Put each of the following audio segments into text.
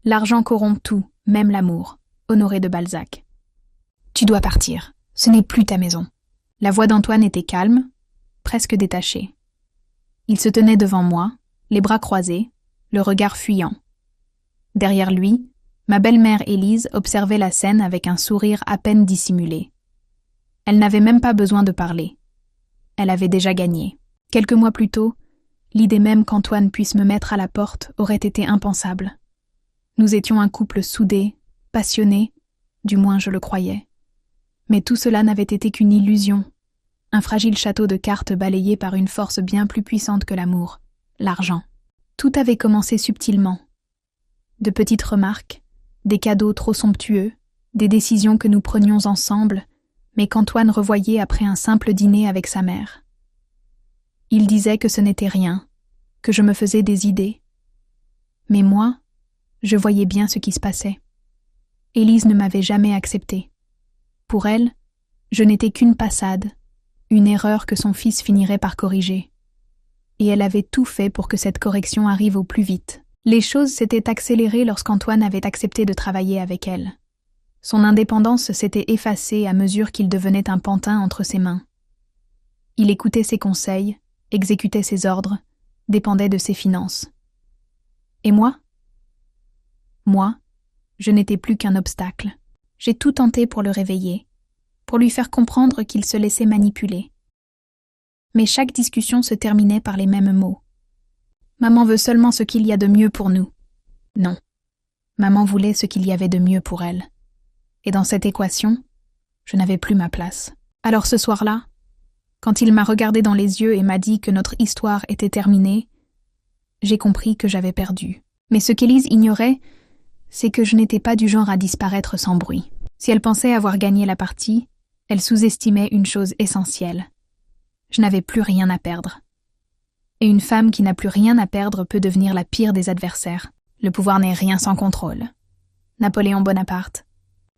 L'argent corrompt tout, même l'amour. Honoré de Balzac. Tu dois partir. Ce n'est plus ta maison. La voix d'Antoine était calme, presque détachée. Il se tenait devant moi, les bras croisés, le regard fuyant. Derrière lui, ma belle-mère Élise observait la scène avec un sourire à peine dissimulé. Elle n'avait même pas besoin de parler. Elle avait déjà gagné. Quelques mois plus tôt, l'idée même qu'Antoine puisse me mettre à la porte aurait été impensable. Nous étions un couple soudé, passionné, du moins je le croyais. Mais tout cela n'avait été qu'une illusion, un fragile château de cartes balayé par une force bien plus puissante que l'amour, l'argent. Tout avait commencé subtilement. De petites remarques, des cadeaux trop somptueux, des décisions que nous prenions ensemble, mais qu'Antoine revoyait après un simple dîner avec sa mère. Il disait que ce n'était rien, que je me faisais des idées. Mais moi, je voyais bien ce qui se passait. Élise ne m'avait jamais accepté. Pour elle, je n'étais qu'une passade, une erreur que son fils finirait par corriger. Et elle avait tout fait pour que cette correction arrive au plus vite. Les choses s'étaient accélérées lorsqu'Antoine avait accepté de travailler avec elle. Son indépendance s'était effacée à mesure qu'il devenait un pantin entre ses mains. Il écoutait ses conseils, exécutait ses ordres, dépendait de ses finances. Et moi ? Moi, je n'étais plus qu'un obstacle. J'ai tout tenté pour le réveiller, pour lui faire comprendre qu'il se laissait manipuler. Mais chaque discussion se terminait par les mêmes mots. Maman veut seulement ce qu'il y a de mieux pour nous. Non. Maman voulait ce qu'il y avait de mieux pour elle. Et dans cette équation, je n'avais plus ma place. Alors ce soir-là, quand il m'a regardé dans les yeux et m'a dit que notre histoire était terminée, j'ai compris que j'avais perdu. Mais ce qu'Élise ignorait, c'est que je n'étais pas du genre à disparaître sans bruit. Si elle pensait avoir gagné la partie, elle sous-estimait une chose essentielle. Je n'avais plus rien à perdre. Et une femme qui n'a plus rien à perdre peut devenir la pire des adversaires. Le pouvoir n'est rien sans contrôle. Napoléon Bonaparte.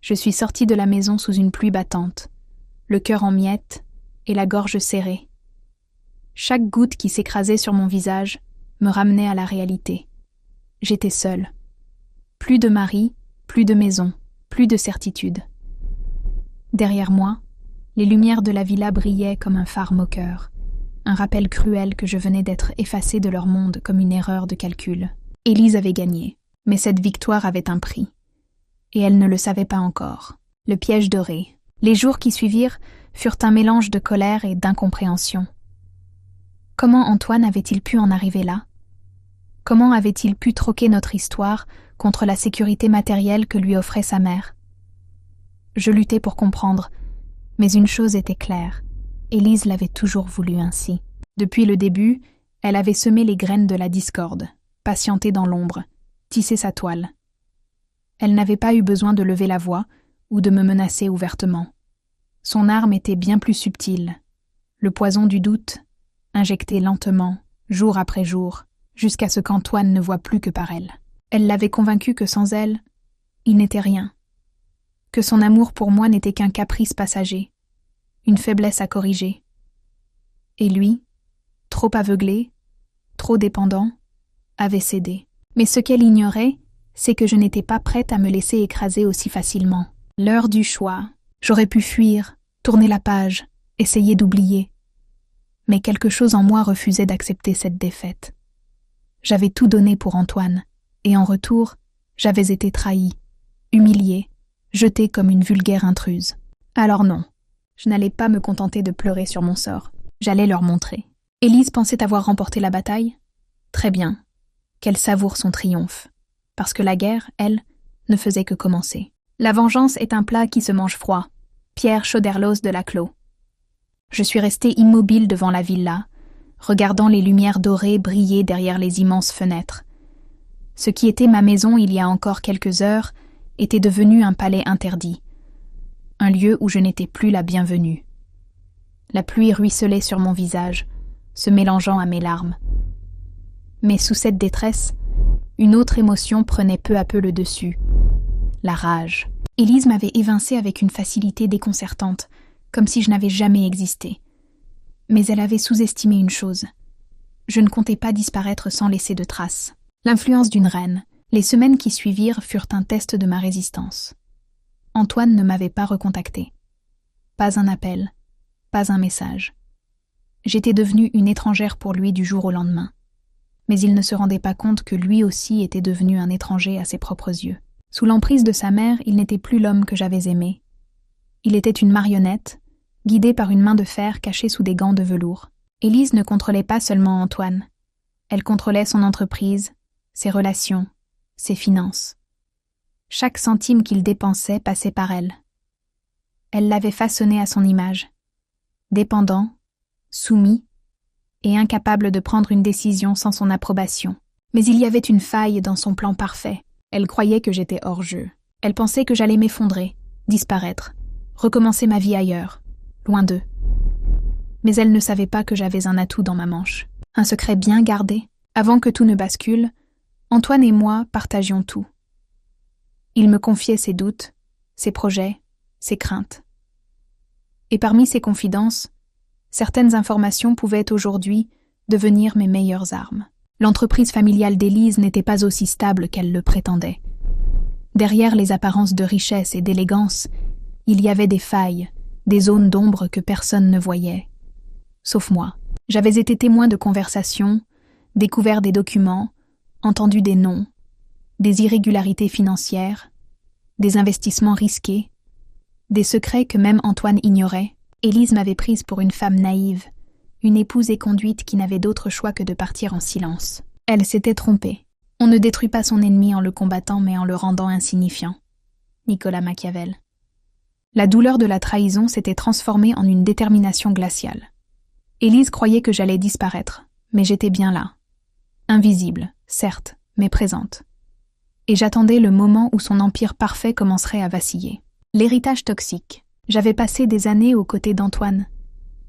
Je suis sortie de la maison sous une pluie battante, le cœur en miettes et la gorge serrée. Chaque goutte qui s'écrasait sur mon visage me ramenait à la réalité. J'étais seule. Plus de mari, plus de maison, plus de certitude. Derrière moi, les lumières de la villa brillaient comme un phare moqueur, un rappel cruel que je venais d'être effacée de leur monde comme une erreur de calcul. Élise avait gagné, mais cette victoire avait un prix. Et elle ne le savait pas encore. Le piège doré. Les jours qui suivirent furent un mélange de colère et d'incompréhension. Comment Antoine avait-il pu en arriver là ? Comment avait-il pu troquer notre histoire contre la sécurité matérielle que lui offrait sa mère ? Je luttais pour comprendre, mais une chose était claire. Élise l'avait toujours voulu ainsi. Depuis le début, elle avait semé les graines de la discorde, patienté dans l'ombre, tissé sa toile. Elle n'avait pas eu besoin de lever la voix ou de me menacer ouvertement. Son arme était bien plus subtile. Le poison du doute, injecté lentement, jour après jour, jusqu'à ce qu'Antoine ne voie plus que par elle. Elle l'avait convaincu que sans elle, il n'était rien. Que son amour pour moi n'était qu'un caprice passager, une faiblesse à corriger. Et lui, trop aveuglé, trop dépendant, avait cédé. Mais ce qu'elle ignorait, c'est que je n'étais pas prête à me laisser écraser aussi facilement. L'heure du choix. J'aurais pu fuir, tourner la page, essayer d'oublier. Mais quelque chose en moi refusait d'accepter cette défaite. J'avais tout donné pour Antoine, et en retour, j'avais été trahie, humiliée, jetée comme une vulgaire intruse. Alors non, je n'allais pas me contenter de pleurer sur mon sort. J'allais leur montrer. Élise pensait avoir remporté la bataille ? Très bien, qu'elle savoure son triomphe. Parce que la guerre, elle, ne faisait que commencer. La vengeance est un plat qui se mange froid. Pierre Choderlos de Laclos. Je suis restée immobile devant la villa, regardant les lumières dorées briller derrière les immenses fenêtres. Ce qui était ma maison il y a encore quelques heures était devenu un palais interdit, un lieu où je n'étais plus la bienvenue. La pluie ruisselait sur mon visage, se mélangeant à mes larmes. Mais sous cette détresse, une autre émotion prenait peu à peu le dessus. La rage. Élise m'avait évincée avec une facilité déconcertante, comme si je n'avais jamais existé. Mais elle avait sous-estimé une chose. Je ne comptais pas disparaître sans laisser de traces. L'influence d'une reine, Les semaines qui suivirent furent un test de ma résistance. Antoine ne m'avait pas recontacté. Pas un appel, pas un message. J'étais devenue une étrangère pour lui du jour au lendemain. Mais il ne se rendait pas compte que lui aussi était devenu un étranger à ses propres yeux. Sous l'emprise de sa mère, il n'était plus l'homme que j'avais aimé. Il était une marionnette, guidée par une main de fer cachée sous des gants de velours. Élise ne contrôlait pas seulement Antoine. Elle contrôlait son entreprise, ses relations, ses finances. Chaque centime qu'il dépensait passait par elle. Elle l'avait façonné à son image. Dépendant, soumis, et incapable de prendre une décision sans son approbation. Mais il y avait une faille dans son plan parfait. Elle croyait que j'étais hors jeu. Elle pensait que j'allais m'effondrer, disparaître, recommencer ma vie ailleurs, loin d'eux. Mais elle ne savait pas que j'avais un atout dans ma manche. Un secret bien gardé. Avant que tout ne bascule, Antoine et moi partagions tout. Il me confiait ses doutes, ses projets, ses craintes. Et parmi ces confidences, certaines informations pouvaient aujourd'hui devenir mes meilleures armes. L'entreprise familiale d'Élise n'était pas aussi stable qu'elle le prétendait. Derrière les apparences de richesse et d'élégance, il y avait des failles, des zones d'ombre que personne ne voyait. Sauf moi. J'avais été témoin de conversations, découvert des documents, entendu des noms, des irrégularités financières, des investissements risqués, des secrets que même Antoine ignorait. Élise m'avait prise pour une femme naïve, une épouse éconduite qui n'avait d'autre choix que de partir en silence. Elle s'était trompée. On ne détruit pas son ennemi en le combattant mais en le rendant insignifiant. Nicolas Machiavel. La douleur de la trahison s'était transformée en une détermination glaciale. Élise croyait que j'allais disparaître, mais j'étais bien là. Invisible, certes, mais présente. Et j'attendais le moment où son empire parfait commencerait à vaciller. L'héritage toxique. J'avais passé des années aux côtés d'Antoine.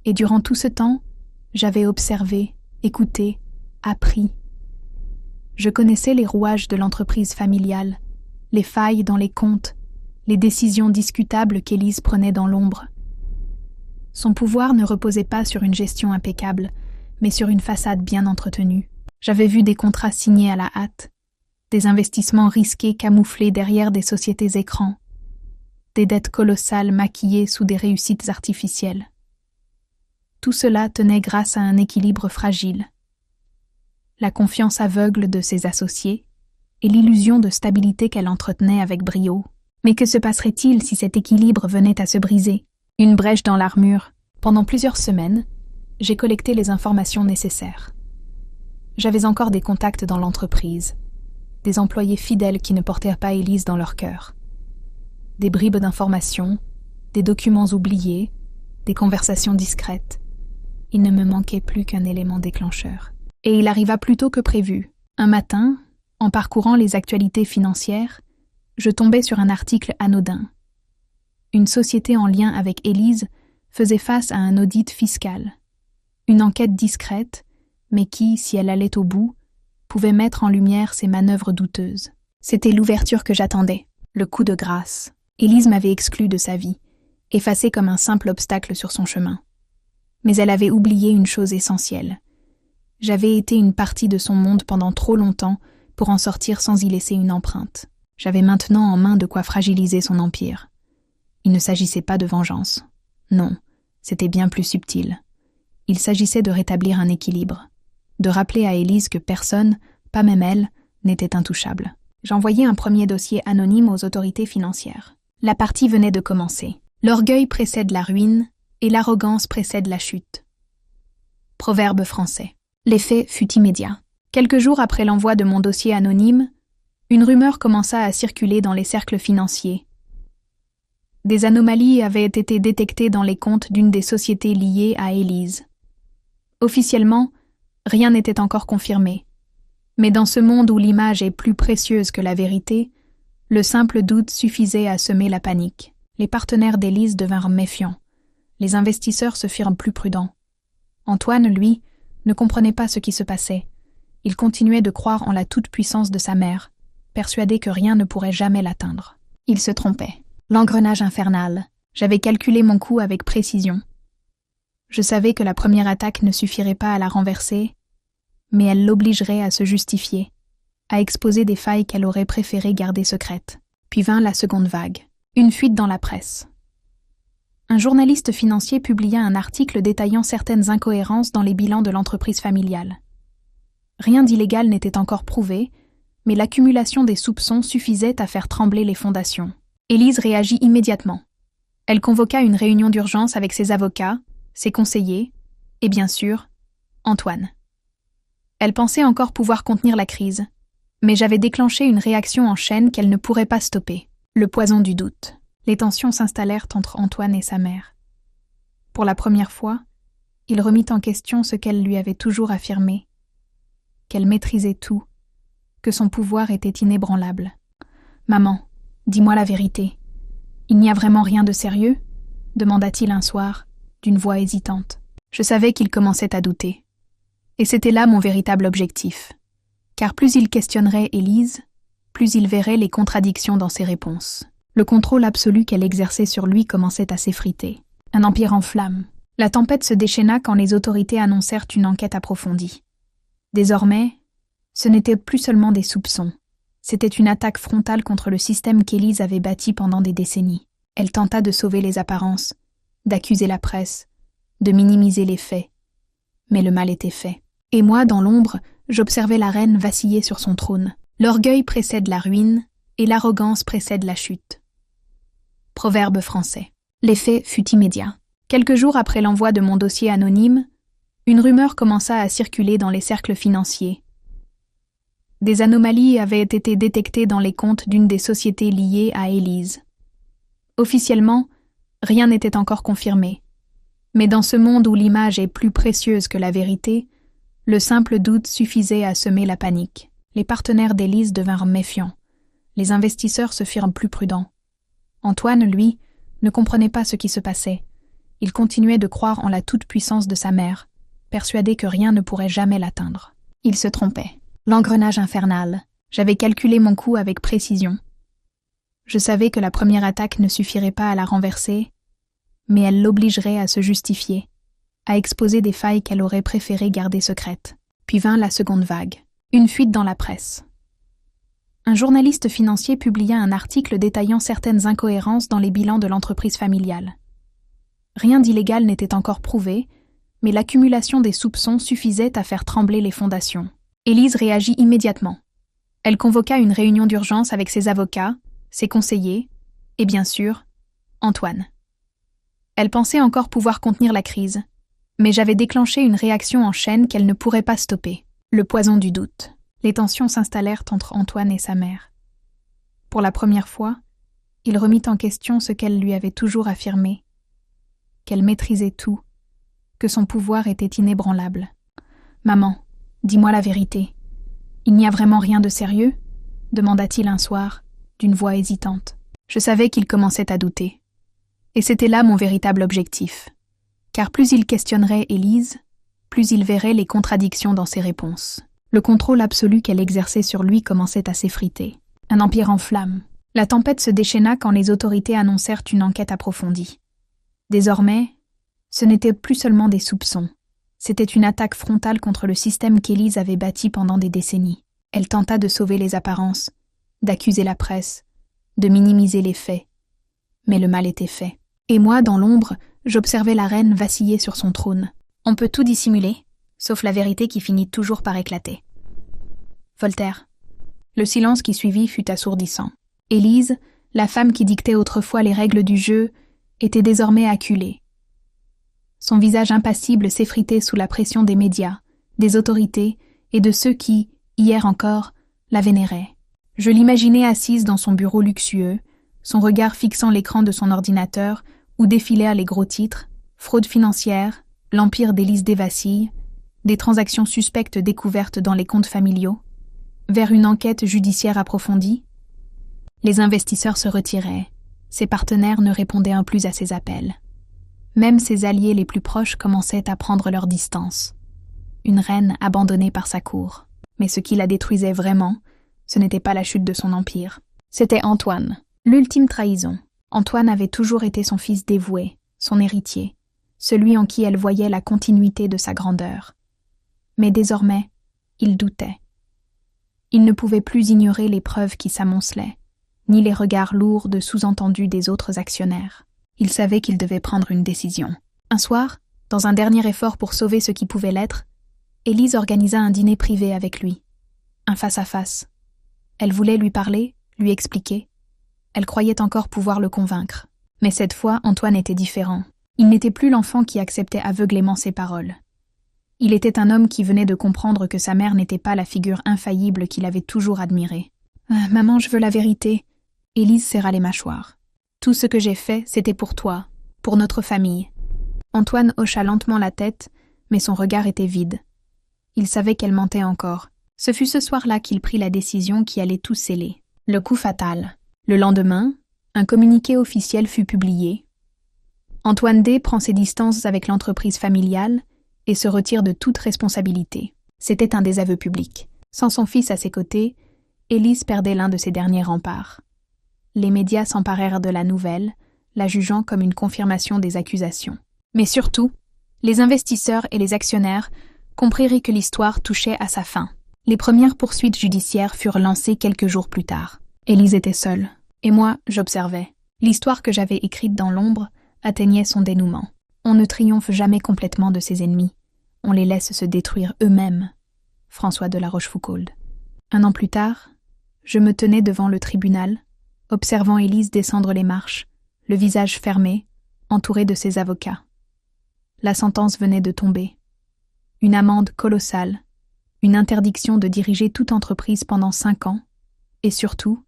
Et durant tout ce temps, j'avais observé, écouté, appris. Je connaissais les rouages de l'entreprise familiale, les failles dans les comptes, les décisions discutables qu'Élise prenait dans l'ombre. Son pouvoir ne reposait pas sur une gestion impeccable, mais sur une façade bien entretenue. J'avais vu des contrats signés à la hâte, des investissements risqués camouflés derrière des sociétés écrans, des dettes colossales maquillées sous des réussites artificielles. Tout cela tenait grâce à un équilibre fragile. La confiance aveugle de ses associés et l'illusion de stabilité qu'elle entretenait avec brio. Mais que se passerait-il si cet équilibre venait à se briser? Une brèche dans l'armure. Pendant plusieurs semaines, j'ai collecté les informations nécessaires. J'avais encore des contacts dans l'entreprise, des employés fidèles qui ne portèrent pas Élise dans leur cœur. Des bribes d'informations, des documents oubliés, des conversations discrètes. Il ne me manquait plus qu'un élément déclencheur. Et il arriva plus tôt que prévu. Un matin, en parcourant les actualités financières, je tombais sur un article anodin. Une société en lien avec Élise faisait face à un audit fiscal. Une enquête discrète, mais qui, si elle allait au bout, pouvait mettre en lumière ses manœuvres douteuses. C'était l'ouverture que j'attendais, le coup de grâce. Élise m'avait exclue de sa vie, effacée comme un simple obstacle sur son chemin. Mais elle avait oublié une chose essentielle. J'avais été une partie de son monde pendant trop longtemps pour en sortir sans y laisser une empreinte. J'avais maintenant en main de quoi fragiliser son empire. Il ne s'agissait pas de vengeance. Non, c'était bien plus subtil. Il s'agissait de rétablir un équilibre, de rappeler à Élise que personne, pas même elle, n'était intouchable. J'envoyai un premier dossier anonyme aux autorités financières. La partie venait de commencer. L'orgueil précède la ruine et l'arrogance précède la chute. Proverbe français. L'effet fut immédiat. Quelques jours après l'envoi de mon dossier anonyme, une rumeur commença à circuler dans les cercles financiers. Des anomalies avaient été détectées dans les comptes d'une des sociétés liées à Élise. Officiellement, rien n'était encore confirmé. Mais dans ce monde où l'image est plus précieuse que la vérité, le simple doute suffisait à semer la panique. Les partenaires d'Élise devinrent méfiants. Les investisseurs se firent plus prudents. Antoine, lui, ne comprenait pas ce qui se passait. Il continuait de croire en la toute-puissance de sa mère, persuadé que rien ne pourrait jamais l'atteindre. Il se trompait. L'engrenage infernal. J'avais calculé mon coup avec précision. Je savais que la première attaque ne suffirait pas à la renverser, mais elle l'obligerait à se justifier. à exposer des failles qu'elle aurait préféré garder secrètes. Puis vint la seconde vague, une fuite dans la presse. Un journaliste financier publia un article détaillant certaines incohérences dans les bilans de l'entreprise familiale. Rien d'illégal n'était encore prouvé, mais l'accumulation des soupçons suffisait à faire trembler les fondations. Élise réagit immédiatement. Elle convoqua une réunion d'urgence avec ses avocats, ses conseillers, et bien sûr, Antoine. Elle pensait encore pouvoir contenir la crise, mais j'avais déclenché une réaction en chaîne qu'elle ne pourrait pas stopper. Le poison du doute. Les tensions s'installèrent entre Antoine et sa mère. Pour la première fois, il remit en question ce qu'elle lui avait toujours affirmé, qu'elle maîtrisait tout, que son pouvoir était inébranlable. « Maman, dis-moi la vérité. Il n'y a vraiment rien de sérieux ?» demanda-t-il un soir, d'une voix hésitante. Je savais qu'il commençait à douter. Et c'était là mon véritable objectif. Car plus il questionnerait Élise, plus il verrait les contradictions dans ses réponses. Le contrôle absolu qu'elle exerçait sur lui commençait à s'effriter. Un empire en flammes. La tempête se déchaîna quand les autorités annoncèrent une enquête approfondie. Désormais, ce n'était plus seulement des soupçons. C'était une attaque frontale contre le système qu'Élise avait bâti pendant des décennies. Elle tenta de sauver les apparences, d'accuser la presse, de minimiser les faits. Mais le mal était fait. Et moi, dans l'ombre, j'observais la reine vaciller sur son trône. L'orgueil précède la ruine et l'arrogance précède la chute. Proverbe français. L'effet fut immédiat. Quelques jours après l'envoi de mon dossier anonyme, une rumeur commença à circuler dans les cercles financiers. Des anomalies avaient été détectées dans les comptes d'une des sociétés liées à Élise. Officiellement, rien n'était encore confirmé. Mais dans ce monde où l'image est plus précieuse que la vérité, le simple doute suffisait à semer la panique. Les partenaires d'Élise devinrent méfiants. Les investisseurs se firent plus prudents. Antoine, lui, ne comprenait pas ce qui se passait. Il continuait de croire en la toute-puissance de sa mère, persuadé que rien ne pourrait jamais l'atteindre. Il se trompait. L'engrenage infernal. J'avais calculé mon coup avec précision. Je savais que la première attaque ne suffirait pas à la renverser, mais elle l'obligerait à se justifier, à exposer des failles qu'elle aurait préféré garder secrètes. Puis vint la seconde vague. Une fuite dans la presse. Un journaliste financier publia un article détaillant certaines incohérences dans les bilans de l'entreprise familiale. Rien d'illégal n'était encore prouvé, mais l'accumulation des soupçons suffisait à faire trembler les fondations. Élise réagit immédiatement. Elle convoqua une réunion d'urgence avec ses avocats, ses conseillers, et bien sûr, Antoine. Elle pensait encore pouvoir contenir la crise, mais j'avais déclenché une réaction en chaîne qu'elle ne pourrait pas stopper. Le poison du doute. Les tensions s'installèrent entre Antoine et sa mère. Pour la première fois, il remit en question ce qu'elle lui avait toujours affirmé, qu'elle maîtrisait tout, que son pouvoir était inébranlable. « Maman, dis-moi la vérité. Il n'y a vraiment rien de sérieux ?» demanda-t-il un soir, d'une voix hésitante. Je savais qu'il commençait à douter. Et c'était là mon véritable objectif. Car plus il questionnerait Élise, plus il verrait les contradictions dans ses réponses. Le contrôle absolu qu'elle exerçait sur lui commençait à s'effriter. Un empire en flammes. La tempête se déchaîna quand les autorités annoncèrent une enquête approfondie. Désormais, ce n'était plus seulement des soupçons. C'était une attaque frontale contre le système qu'Élise avait bâti pendant des décennies. Elle tenta de sauver les apparences, d'accuser la presse, de minimiser les faits. Mais le mal était fait. Et moi, dans l'ombre, j'observais la reine vaciller sur son trône. On peut tout dissimuler, sauf la vérité qui finit toujours par éclater. Voltaire. Le silence qui suivit fut assourdissant. Élise, la femme qui dictait autrefois les règles du jeu, était désormais acculée. Son visage impassible s'effritait sous la pression des médias, des autorités et de ceux qui, hier encore, la vénéraient. Je l'imaginais assise dans son bureau luxueux, son regard fixant l'écran de son ordinateur où défilèrent les gros titres, fraude financière, l'empire d'Élise dévacille, des transactions suspectes découvertes dans les comptes familiaux, vers une enquête judiciaire approfondie. Les investisseurs se retiraient, ses partenaires ne répondaient plus à ses appels. Même ses alliés les plus proches commençaient à prendre leur distance. Une reine abandonnée par sa cour. Mais ce qui la détruisait vraiment, ce n'était pas la chute de son empire. C'était Antoine, l'ultime trahison. Antoine avait toujours été son fils dévoué, son héritier, celui en qui elle voyait la continuité de sa grandeur. Mais désormais, il doutait. Il ne pouvait plus ignorer les preuves qui s'amoncelaient, ni les regards lourds de sous-entendus des autres actionnaires. Il savait qu'il devait prendre une décision. Un soir, dans un dernier effort pour sauver ce qui pouvait l'être, Élise organisa un dîner privé avec lui. Un face-à-face. Elle voulait lui parler, lui expliquer. Elle croyait encore pouvoir le convaincre. Mais cette fois, Antoine était différent. Il n'était plus l'enfant qui acceptait aveuglément ses paroles. Il était un homme qui venait de comprendre que sa mère n'était pas la figure infaillible qu'il avait toujours admirée. « Maman, je veux la vérité. » Élise serra les mâchoires. « Tout ce que j'ai fait, c'était pour toi, pour notre famille. » Antoine hocha lentement la tête, mais son regard était vide. Il savait qu'elle mentait encore. Ce fut ce soir-là qu'il prit la décision qui allait tout sceller. Le coup fatal. Le lendemain, un communiqué officiel fut publié. Antoine D. prend ses distances avec l'entreprise familiale et se retire de toute responsabilité. C'était un désaveu public. Sans son fils à ses côtés, Élise perdait l'un de ses derniers remparts. Les médias s'emparèrent de la nouvelle, la jugeant comme une confirmation des accusations. Mais surtout, les investisseurs et les actionnaires comprirent que l'histoire touchait à sa fin. Les premières poursuites judiciaires furent lancées quelques jours plus tard. Élise était seule, et moi, j'observais. L'histoire que j'avais écrite dans l'ombre atteignait son dénouement. On ne triomphe jamais complètement de ses ennemis. On les laisse se détruire eux-mêmes. François de La Rochefoucauld. 1 an plus tard, je me tenais devant le tribunal, observant Élise descendre les marches, le visage fermé, entourée de ses avocats. La sentence venait de tomber. Une amende colossale, une interdiction de diriger toute entreprise pendant 5 ans, et surtout,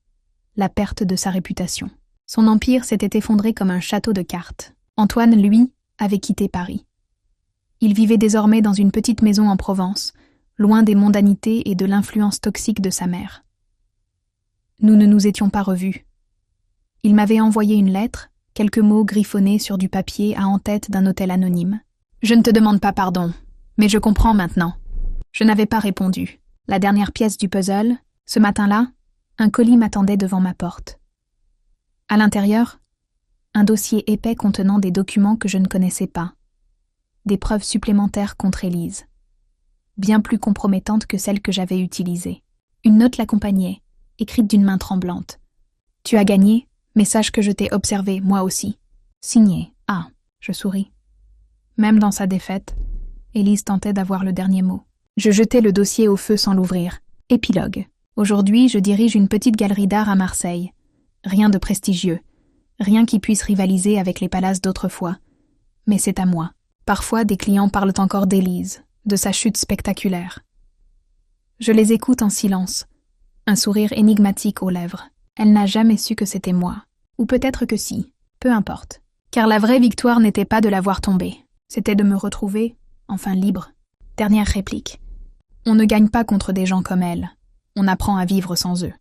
la perte de sa réputation. Son empire s'était effondré comme un château de cartes. Antoine, lui, avait quitté Paris. Il vivait désormais dans une petite maison en Provence, loin des mondanités et de l'influence toxique de sa mère. Nous ne nous étions pas revus. Il m'avait envoyé une lettre, quelques mots griffonnés sur du papier à en-tête d'un hôtel anonyme. « Je ne te demande pas pardon, mais je comprends maintenant. » Je n'avais pas répondu. La dernière pièce du puzzle, ce matin-là, un colis m'attendait devant ma porte. À l'intérieur, un dossier épais contenant des documents que je ne connaissais pas. Des preuves supplémentaires contre Élise. Bien plus compromettantes que celles que j'avais utilisées. Une note l'accompagnait, écrite d'une main tremblante. « Tu as gagné, mais sache que je t'ai observé, moi aussi. » Signé. « Ah !» Je souris. Même dans sa défaite, Élise tentait d'avoir le dernier mot. Je jetai le dossier au feu sans l'ouvrir. Épilogue. Aujourd'hui, je dirige une petite galerie d'art à Marseille. Rien de prestigieux. Rien qui puisse rivaliser avec les palaces d'autrefois. Mais c'est à moi. Parfois, des clients parlent encore d'Élise, de sa chute spectaculaire. Je les écoute en silence, un sourire énigmatique aux lèvres. Elle n'a jamais su que c'était moi. Ou peut-être que si, peu importe. Car la vraie victoire n'était pas de la voir tomber. C'était de me retrouver, enfin libre. Dernière réplique. On ne gagne pas contre des gens comme elle. On apprend à vivre sans eux.